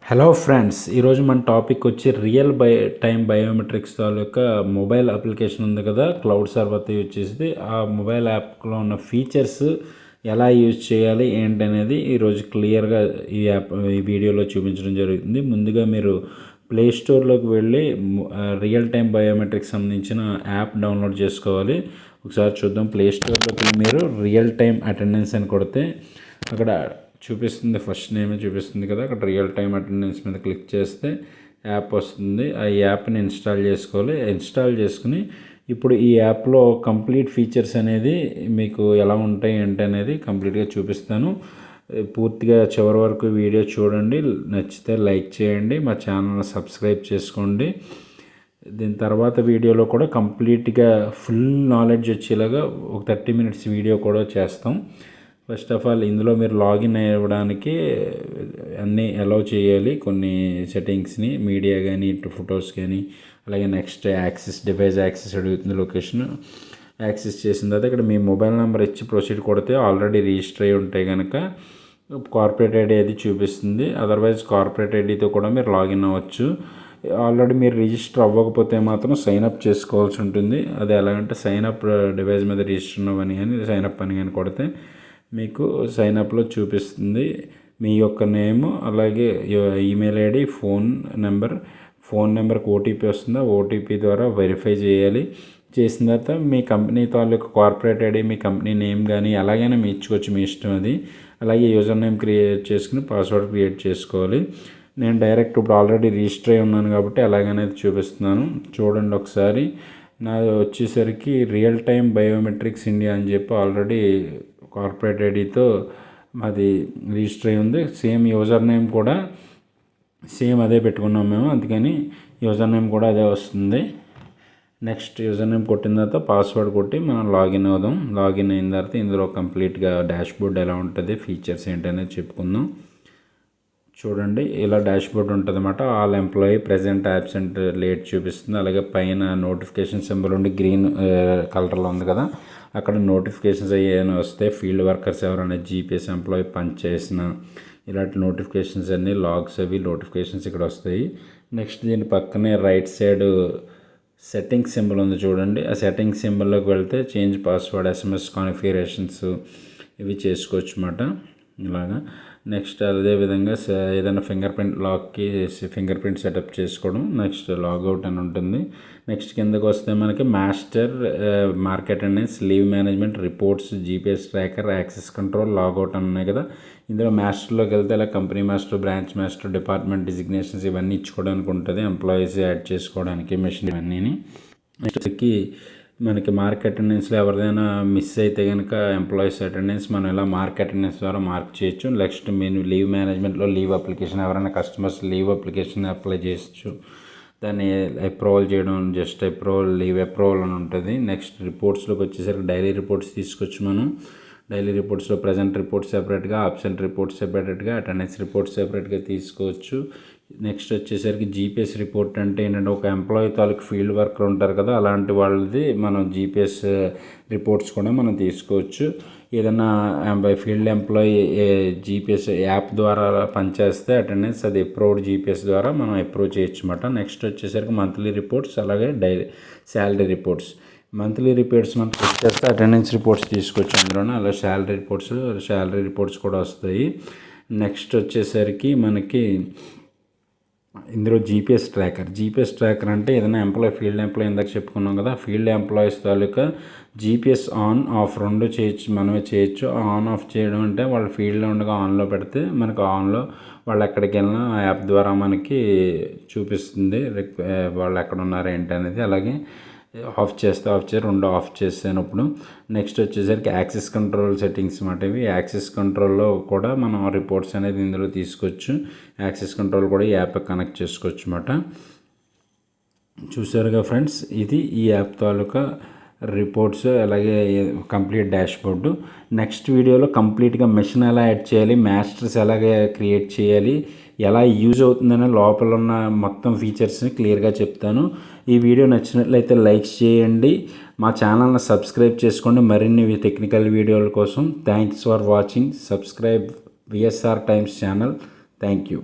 Hello friends, ఈరోజు మన topic వచ్చి టైమ్ బయోమెట్రిక్స్ తాలూకా మొబైల్ అప్లికేషన్ ఉంది కదా, క్లౌడ్ సర్వర్తో యూజ్ చేసేది. ఆ మొబైల్ యాప్లో ఉన్న ఫీచర్స్ ఎలా యూజ్ చేయాలి ఏంటనేది ఈరోజు క్లియర్గా ఈ వీడియోలో చూపించడం జరుగుతుంది. ముందుగా మీరు ప్లే స్టోర్లోకి వెళ్ళి రియల్ టైమ్ బయోమెట్రిక్స్ సంబంధించిన యాప్ డౌన్లోడ్ చేసుకోవాలి. ఒకసారి చూద్దాం. ప్లే స్టోర్లోకి మీరు రియల్ టైమ్ అటెండెన్స్ అని కొడితే అక్కడ చూపిస్తుంది, ఫస్ట్ నేమే చూపిస్తుంది కదా, అక్కడ రియల్ టైమ్ అటెండెన్స్ మీద క్లిక్ చేస్తే యాప్ వస్తుంది. ఆ యాప్ని ఇన్స్టాల్ చేసుకోవాలి. ఇన్స్టాల్ చేసుకుని ఇప్పుడు ఈ యాప్లో కంప్లీట్ ఫీచర్స్ అనేది మీకు ఎలా ఉంటాయి ఏంటి అనేది కంప్లీట్గా చూపిస్తాను. పూర్తిగా చివరి వరకు వీడియో చూడండి. నచ్చితే లైక్ చేయండి, మా ఛానల్ని సబ్స్క్రైబ్ చేసుకోండి. దీని తర్వాత వీడియోలో కూడా కంప్లీట్గా ఫుల్ నాలెడ్జ్ వచ్చేలాగా ఒక 30 minutes వీడియో కూడా చేస్తాం. ఫస్ట్ ఆఫ్ ఆల్ ఇందులో మీరు లాగిన్ అవ్వడానికి అన్నీ అలౌ చేయాలి. కొన్ని సెట్టింగ్స్ని మీడియా కానీ ఫొటోస్ కానీ, అలాగే నెక్స్ట్ డివైస్ యాక్సెస్ అడుగుతుంది. లొకేషన్ యాక్సెస్ చేసిన తర్వాత ఇక్కడ మీ మొబైల్ నెంబర్ ఇచ్చి ప్రొసీడ్ కొడితే ఆల్రెడీ రిజిస్టర్ అయి ఉంటే కనుక కార్పొరేట్ ఐడి అది చూపిస్తుంది. అదర్వైజ్ కార్పొరేట్ ఐడితో కూడా మీరు లాగిన్ అవ్వచ్చు. ఆల్రెడీ మీరు రిజిస్టర్ అవ్వకపోతే మాత్రం సైన్అప్ చేసుకోవాల్సి ఉంటుంది. అది ఎలాగంటే సైన్అప్ డివైస్ మీద రిజిస్టర్ అవ్వని కానీ సైన్అప్ అని కానీ కొడితే మీకు సైన్అప్లో చూపిస్తుంది మీ యొక్క నేమ్, అలాగే ఈమెయిల్ ఐడి, ఫోన్ నెంబర్కి ఓటీపీ వస్తుంది. ఆ ఓటీపీ ద్వారా వెరిఫై చేయాలి. చేసిన తర్వాత మీ కంపెనీ తాలూకు కార్పొరేట్ ఐడి, మీ కంపెనీ నేమ్ కానీ ఎలాగైనా మీ ఇచ్చుకోవచ్చు, మీ ఇష్టం అది. అలాగే యూజర్ నేమ్ క్రియేట్ చేసుకుని పాస్వర్డ్ క్రియేట్ చేసుకోవాలి. నేను డైరెక్ట్ ఇప్పుడు ఆల్రెడీ రిజిస్టర్ అయి ఉన్నాను కాబట్టి ఎలాగనేది చూపిస్తున్నాను. చూడండి ఒకసారి. నాది వచ్చేసరికి రియల్ టైమ్ బయోమెట్రిక్స్ ఇండియా అని చెప్పి ఆల్రెడీ కార్పొరేట్ ఐడితో మాది రిజిస్టర్ అయి ఉంది. సేమ్ యూజర్ నేమ్ కూడా సేమ్ అదే పెట్టుకున్నాం మేము, అందుకని యూజర్ నేమ్ కూడా అదే వస్తుంది. నెక్స్ట్ యూజర్ నేమ్ కొట్టిన తర్వాత పాస్వర్డ్ కొట్టి మనం లాగిన్ అవుదాం. లాగిన్ అయిన తర్వాత ఇందులో కంప్లీట్గా డాష్బోర్డ్ ఎలా ఉంటుంది, ఫీచర్స్ ఏంటనేది చెప్పుకుందాం. చూడండి, ఇలా డాష్బోర్డ్ ఉంటుంది అన్నమాట. All employee present absent late చూపిస్తుంది. అలాగే పైన నోటిఫికేషన్ సింబల్ ఉండి గ్రీన్ కలర్లో ఉంది కదా, అక్కడ నోటిఫికేషన్స్ ఏమైనా వస్తే ఫీల్డ్ వర్కర్స్ ఎవరైనా జీపీఎస్ ఎంప్లాయీ పని చేసిన ఇలాంటి నోటిఫికేషన్స్ అన్నీ లాగ్స్ అవి నోటిఫికేషన్స్ ఇక్కడ వస్తాయి. నెక్స్ట్ దీని పక్కనే రైట్ సైడ్ సెట్టింగ్ సింబల్ ఉంది చూడండి. ఆ సెట్టింగ్ సింబల్లోకి వెళ్తే చేంజ్ పాస్వర్డ్, ఎస్ఎంఎస్ కాన్ఫిగరేషన్స్ ఇవి చేసుకోవచ్చు అన్నమాట ఇలాగా. నెక్స్ట్ అదేవిధంగా ఏదైనా ఫింగర్ ప్రింట్ సెటప్ చేసుకోవడం. నెక్స్ట్ లాగౌట్ అని ఉంటుంది. నెక్స్ట్ కిందకు వస్తే మనకి master, market attendance, leave management, reports, GPS tracker, access control, logout అని ఉన్నాయి కదా. ఇందులో మాస్టర్లోకి వెళ్తే ఇలా company master, branch master, department designations ఇవన్నీ ఇచ్చుకోవడానికి ఉంటుంది. ఎంప్లాయీస్ యాడ్ చేసుకోవడానికి మెషిన్ ఇవన్నీ. నెక్స్ట్కి మనకి మార్క్ అటెండెన్స్లో ఎవరిదైనా మిస్ అయితే కనుక ఎంప్లాయీస్ అటెండెన్స్ మనం ఇలా మార్క్ అటెండెన్స్ ద్వారా మార్క్ చేయొచ్చు. నెక్స్ట్ మీరు లీవ్ మేనేజ్మెంట్లో లీవ్ అప్లికేషన్ ఎవరైనా కస్టమర్స్ లీవ్ అప్లికేషన్ అప్లై చేయొచ్చు. దాన్ని అప్రూవల్ చేయడం, జస్ట్ లీవ్ అప్రూవల్ అని ఉంటుంది. నెక్స్ట్ రిపోర్ట్స్లోకి వచ్చేసరికి డైలీ రిపోర్ట్స్ తీసుకొచ్చు మనం. డైలీ రిపోర్ట్స్లో ప్రజెంట్ రిపోర్ట్స్ సెపరేట్గా, అబ్సెంట్ రిపోర్ట్స్ సెపరేట్గా, అటెండెన్స్ రిపోర్ట్స్ సెపరేట్గా తీసుకోవచ్చు. నెక్స్ట్ వచ్చేసరికి జీపీఎస్ రిపోర్ట్ అంటే ఏంటంటే ఒక ఎంప్లాయీ తాలూకు ఫీల్డ్ వర్కర్ ఉంటారు కదా, అలాంటి వాళ్ళది మనం జీపీఎస్ రిపోర్ట్స్ కూడా మనం తీసుకోవచ్చు. ఏదైనా ఫీల్డ్ ఎంప్లాయీ జీపీఎస్ యాప్ ద్వారా పనిచేస్తే అటెండెన్స్ అది అప్రూవ్డ్ జీపీఎస్ ద్వారా మనం అప్రూవ్ చేయొచ్చు అన్నమాట. నెక్స్ట్ వచ్చేసరికి మంత్లీ రిపోర్ట్స్, అలాగే శాలరీ రిపోర్ట్స్. మంత్లీ రిపోర్ట్స్ మనం చెక్ చేస్తే అటెండెన్స్ రిపోర్ట్స్ తీసుకోవచ్చు అందులోనే. అలా శాలరీ రిపోర్ట్స్ కూడా వస్తాయి. నెక్స్ట్ వచ్చేసరికి మనకి ఇందులో జీపీఎస్ ట్రాకర్ అంటే ఏదైనా ఫీల్డ్ ఎంప్లాయీ ఇందాక చెప్పుకున్నాం కదా, field employees taluka GPS on off రెండు చేయొచ్చు, మనమే చేయొచ్చు. ఆన్ ఆఫ్ చేయడం అంటే వాళ్ళు ఫీల్డ్లో ఉండగా ఆన్లో పెడితే మనకు ఆన్లో వాళ్ళు ఎక్కడికి వెళ్ళినా ఆ యాప్ ద్వారా మనకి చూపిస్తుంది వాళ్ళు ఎక్కడ ఉన్నారు ఏంటి అనేది. అలాగే ఆఫ్ చేస్తే రెండు ఆఫ్ చేసినప్పుడు. నెక్స్ట్ వచ్చేసరికి యాక్సెస్ కంట్రోల్ సెట్టింగ్స్ మాట. ఇవి యాక్సెస్ కంట్రోల్లో కూడా మనం రిపోర్ట్స్ అనేది ఇందులో తీసుకోవచ్చు. యాక్సెస్ కంట్రోల్ కూడా ఈ యాప్ కనెక్ట్ చేసుకోవచ్చు అన్నమాట. చూసారుగా ఫ్రెండ్స్, ఇది ఈ యాప్ తాలూకా రిపోర్ట్స్, అలాగే కంప్లీట్ డాష్బోర్డు. నెక్స్ట్ వీడియోలో కంప్లీట్గా మెషిన్ ఎలా యాడ్ చేయాలి, మాస్టర్స్ ఎలాగ క్రియేట్ చేయాలి, ఎలా యూజ్ అవుతుందనే లోపల ఉన్న మొత్తం ఫీచర్స్ని క్లియర్గా చెప్తాను. ఈ వీడియో నచ్చినట్లయితే లైక్ చేయండి, మా ఛానల్ని సబ్స్క్రైబ్ చేసుకోండి మరిన్ని టెక్నికల్ వీడియోల కోసం. Thanks for watching. Subscribe VSR times channel. Thank you.